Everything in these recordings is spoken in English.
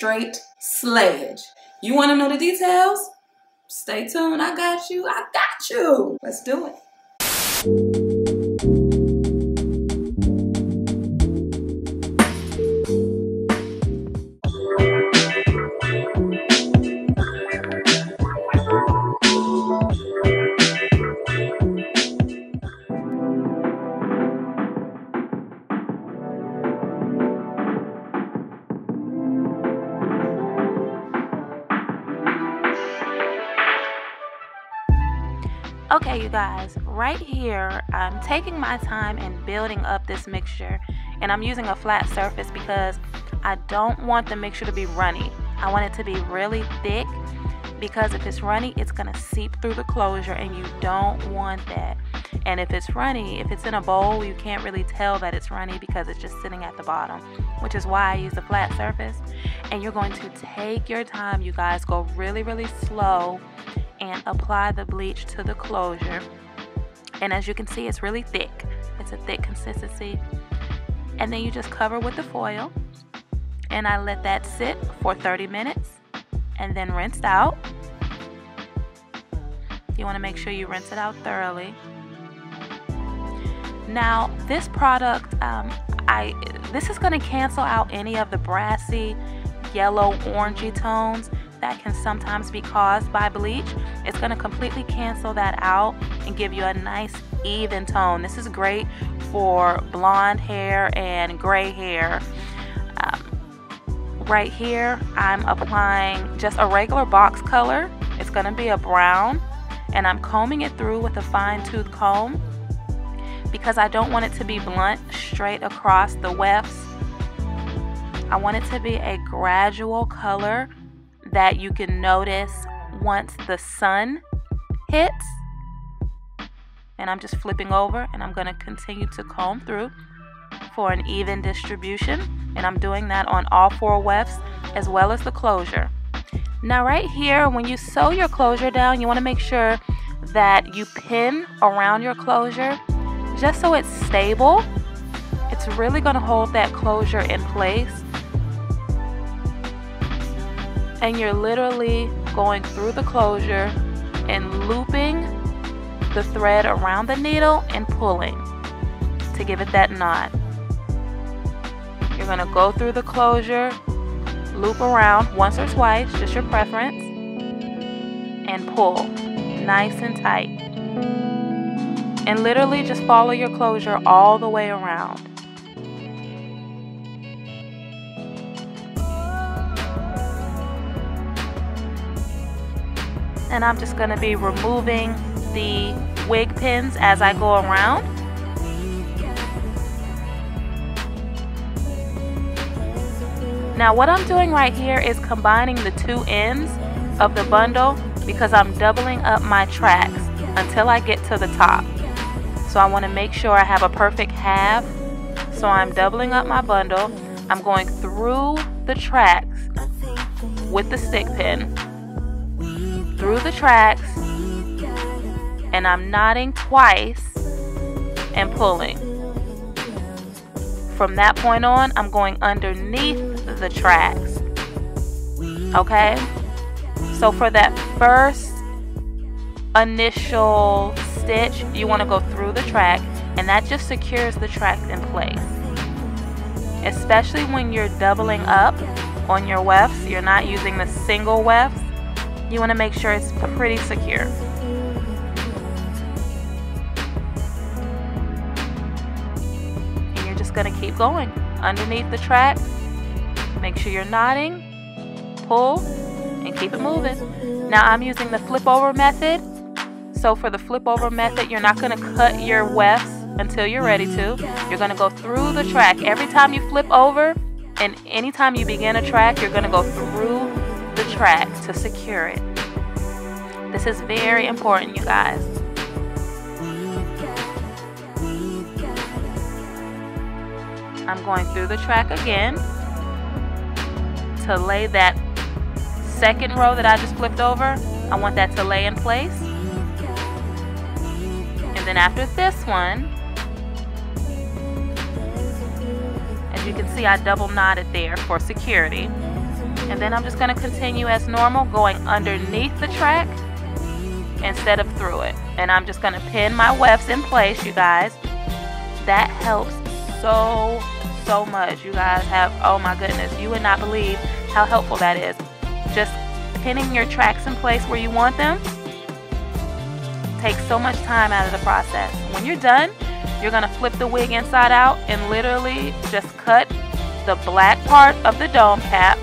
straight slayage. You want to know the details? Stay tuned. I got you. I got you. Let's do it. Okay, you guys, right here, I'm taking my time and building up this mixture, and I'm using a flat surface because I don't want the mixture to be runny. I want it to be really thick, because if it's runny, it's gonna seep through the closure, and you don't want that. And if it's runny, if it's in a bowl, you can't really tell that it's runny because it's just sitting at the bottom, which is why I use a flat surface. And you're going to take your time, you guys, go really, really slow and apply the bleach to the closure. And as you can see, it's really thick. It's a thick consistency. And then you just cover with the foil, and I let that sit for 30 minutes and then rinse out. You want to make sure you rinse it out thoroughly. Now this product, this is going to cancel out any of the brassy yellow orangey tones that can sometimes be caused by bleach. It's going to completely cancel that out and give you a nice even tone. This is great for blonde hair and gray hair. Right here I'm applying just a regular box color. It's going to be a brown, and I'm combing it through with a fine-tooth comb because I don't want it to be blunt straight across the wefts. I want it to be a gradual color that you can notice once the sun hits. And I'm just flipping over, and I'm going to continue to comb through for an even distribution, and I'm doing that on all 4 wefts as well as the closure. Now right here, when you sew your closure down, you want to make sure that you pin around your closure just so it's stable. It's really going to hold that closure in place. And you're literally going through the closure and looping the thread around the needle and pulling to give it that knot. You're going to go through the closure, loop around once or twice, just your preference, and pull nice and tight. And literally just follow your closure all the way around. And I'm just going to be removing the wig pins as I go around. Now what I'm doing right here is combining the 2 ends of the bundle because I'm doubling up my tracks until I get to the top. So I want to make sure I have a perfect half. So I'm doubling up my bundle. I'm going through the tracks with the stick pin, through the tracks, and I'm knotting twice and pulling. From that point on, I'm going underneath the tracks. Okay? So for that first initial stitch, you want to go through the track, and that just secures the tracks in place. Especially when you're doubling up on your wefts, you're not using the single wefts. You want to make sure it's pretty secure. And you're just going to keep going underneath the track. Make sure you're knotting, pull, and keep it moving. Now I'm using the flip over method. So for the flip over method, you're not going to cut your wefts until you're ready to. You're going to go through the track. Every time you flip over and anytime you begin a track, you're going to go through the track to secure it. This is very important, you guys. I'm going through the track again to lay that second row that I just flipped over. I want that to lay in place. And then after this one, as you can see, I double knotted there for security. And then I'm just going to continue as normal, going underneath the track instead of through it. And I'm just going to pin my wefts in place, you guys. That helps so much. You guys have, oh my goodness, you would not believe how helpful that is. Just pinning your tracks in place where you want them takes so much time out of the process. When you're done, you're going to flip the wig inside out and literally just cut the black part of the dome cap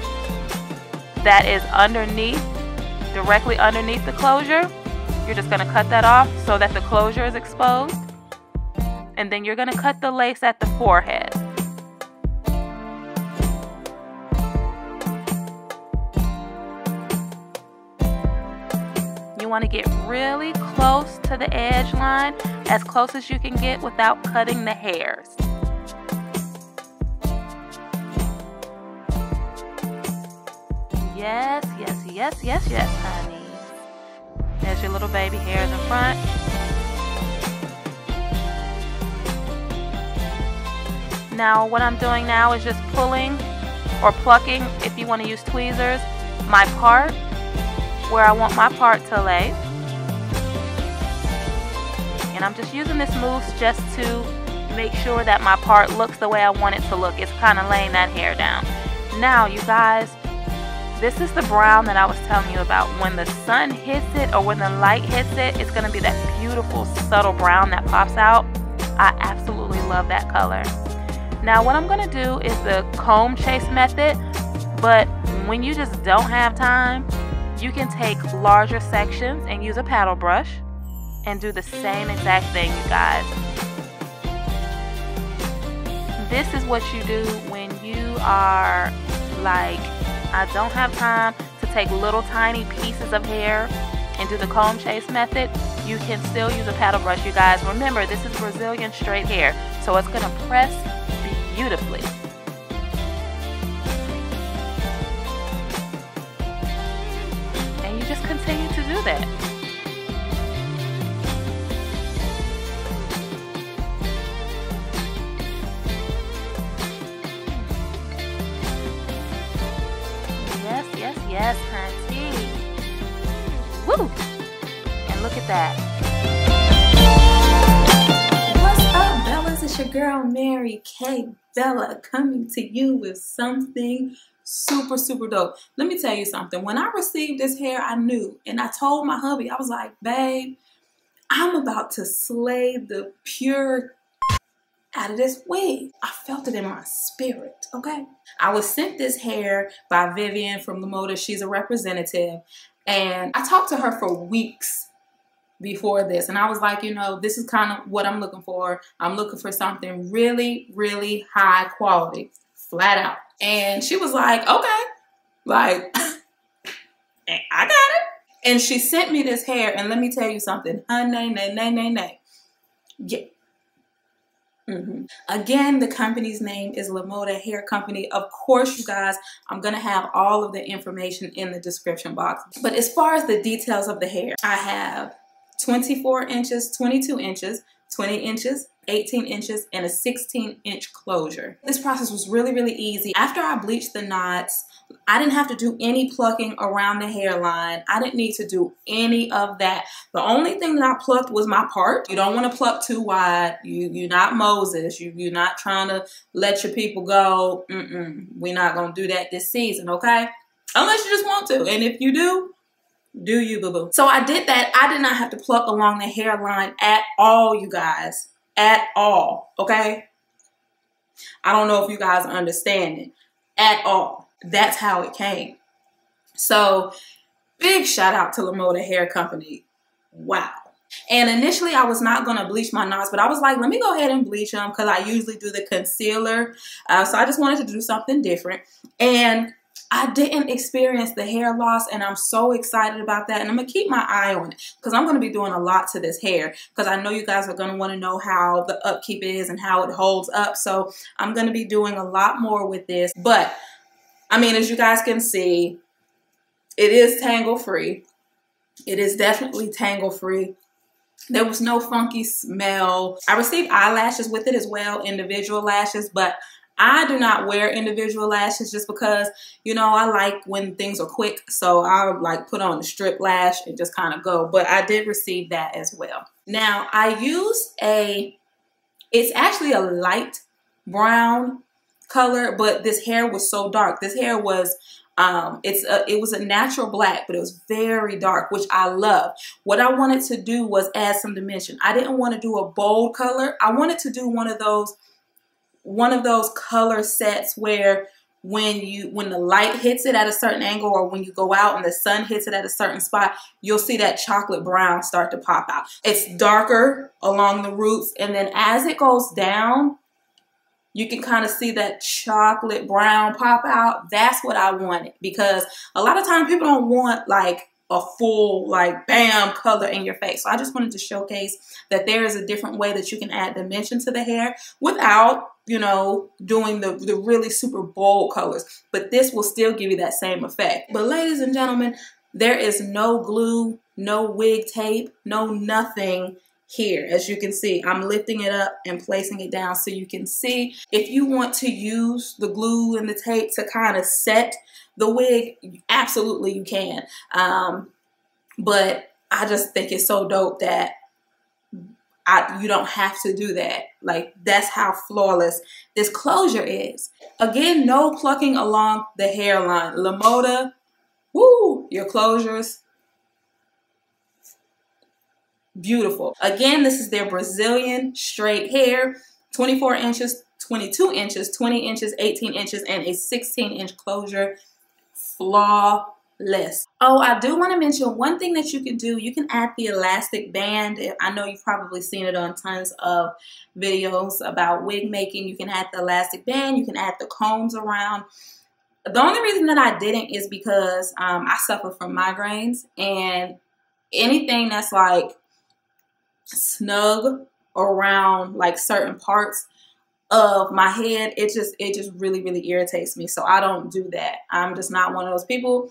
that is underneath, directly underneath the closure. You're just going to cut that off so that the closure is exposed. And then you're going to cut the lace at the forehead. You want to get really close to the edge line, as close as you can get without cutting the hairs. Yes, yes, yes, yes, yes, honey. There's your little baby hairs in front. Now what I'm doing now is just pulling or plucking, if you want to use tweezers, my part where I want my part to lay. And I'm just using this mousse just to make sure that my part looks the way I want it to look. It's kind of laying that hair down. Now you guys, this is the brown that I was telling you about. When the sun hits it or when the light hits it, it's going to be that beautiful subtle brown that pops out. I absolutely love that color. Now what I'm going to do is the comb chase method, but when you just don't have time, you can take larger sections and use a paddle brush and do the same exact thing, you guys. This is what you do when you are like, I don't have time to take little tiny pieces of hair and do the comb chase method. You can still use a paddle brush, you guys. Remember, this is Brazilian straight hair, so it's going to press beautifully. And you just continue to do that. Yes, yes, yes, honey. Woo! And look at that. What's up, Bellas? It's your girl, Mary K. Bella, coming to you with something super dope. Let me tell you something. When I received this hair, I knew, and I told my hubby, I was like, babe, I'm about to slay the pure out of this wig. I felt it in my spirit, okay? I was sent this hair by Vivian from Lemoda. She's a representative, and I talked to her for weeks before this, and I was like, you know, this is kind of what I'm looking for. I'm looking for something really high quality, flat out. And she was like, okay, like, I got it. And she sent me this hair, and let me tell you something, nay. Yeah. Again, the company's name is Lemoda Hair Company. Of course, you guys, I'm going to have all of the information in the description box. But as far as the details of the hair, I have 24 inches, 22 inches, 20 inches, 18 inches, and a 16-inch closure. This process was really easy. After I bleached the knots, I didn't have to do any plucking around the hairline. I didn't need to do any of that. The only thing that I plucked was my part. You don't want to pluck too wide. You're not Moses. You're not trying to let your people go. We're not going to do that this season, okay? Unless you just want to. And if you do you, boo-boo. So I did that. I did not have to pluck along the hairline at all, you guys. At all, okay? I don't know if you guys understand it. At all. That's how it came. So, big shout out to Lemoda Hair Company. Wow. And initially, I was not going to bleach my knots, but I was like, let me go ahead and bleach them because I usually do the concealer. So I just wanted to do something different. And I didn't experience the hair loss, and I'm so excited about that. And I'm going to keep my eye on it because I'm going to be doing a lot to this hair because I know you guys are going to want to know how the upkeep is and how it holds up. So I'm going to be doing a lot more with this. But, I mean, as you guys can see, it is tangle-free. It is definitely tangle-free. There was no funky smell. I received eyelashes with it as well, individual lashes, but I do not wear individual lashes just because, you know, I like when things are quick. So I'll like put on a strip lash and just kind of go. But I did receive that as well. Now I used it's actually a light brown color, but this hair was so dark. This hair was, it was a natural black, but it was very dark, which I love. What I wanted to do was add some dimension. I didn't want to do a bold color. I wanted to do one of those color sets where when the light hits it at a certain angle, or when you go out and the sun hits it at a certain spot, you'll see that chocolate brown start to pop out. It's darker along the roots, and then as it goes down, you can kind of see that chocolate brown pop out. That's what I wanted, because a lot of times people don't want like a full like bam color in your face. So I just wanted to showcase that there is a different way that you can add dimension to the hair without, you know, doing the really super bold colors. But this will still give you that same effect. But ladies and gentlemen, there is no glue, no wig tape, no nothing here. As you can see, I'm lifting it up and placing it down so you can see. If you want to use the glue and the tape to kind of set the wig, absolutely you can. But I just think it's so dope that you don't have to do that. Like, that's how flawless this closure is. Again, no plucking along the hairline. Lemoda, woo, your closures, beautiful. Again, this is their Brazilian straight hair, 24 inches, 22 inches, 20 inches, 18 inches, and a 16-inch closure. Flawless. Oh, I do want to mention one thing that you can do. You can add the elastic band. I know you've probably seen it on tons of videos about wig making. You can add the elastic band. You can add the combs around. The only reason that I didn't is because I suffer from migraines, and anything that's like snug around like certain parts of my head, it just really irritates me. So I don't do that. I'm just not one of those people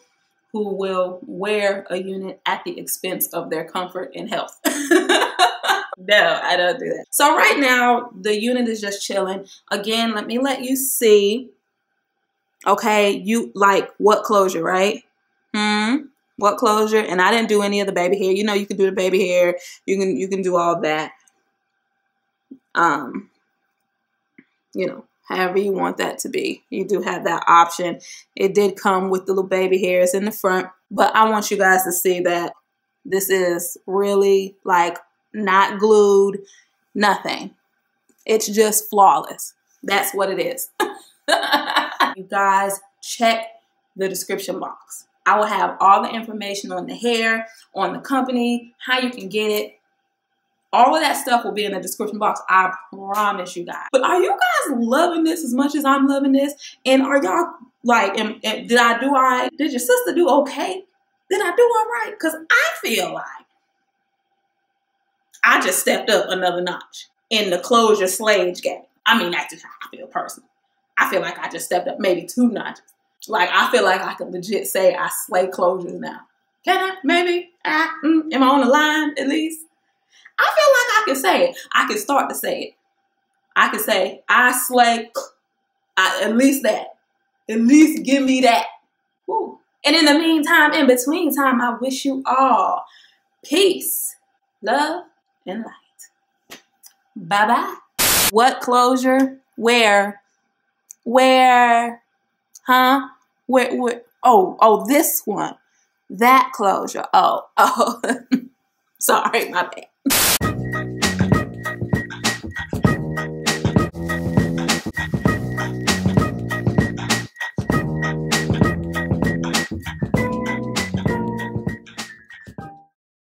who will wear a unit at the expense of their comfort and health. No, I don't do that. So right now the unit is just chilling. Again, let you see. Okay, you like what closure, right? What closure? And I didn't do any of the baby hair. You know, you can do the baby hair. You can do all that. You know, however you want that to be. You do have that option. It did come with the little baby hairs in the front, but I want you guys to see that this is really like not glued, nothing. It's just flawless. That's what it is. You guys, check the description box. I will have all the information on the hair, on the company, how you can get it. All of that stuff will be in the description box. I promise you guys. But are you guys loving this as much as I'm loving this? And are y'all like, and did I do all right? Did your sister do okay? Did I do all right? Because I feel like I just stepped up another notch in the closure slayage game. I mean, that's just how I feel personally. I feel like I just stepped up maybe 2 notches. Like, I feel like I can legit say I slay closures now. Can I? Maybe? Am I on the line at least? I feel like I can say it. I can start to say it. I can say, I slay, at least that. At least give me that. Woo. And in the meantime, in between time, I wish you all peace, love, and light. Bye-bye. What closure? Where? Huh? Where? Oh, this one. That closure. Oh. Sorry, my bad.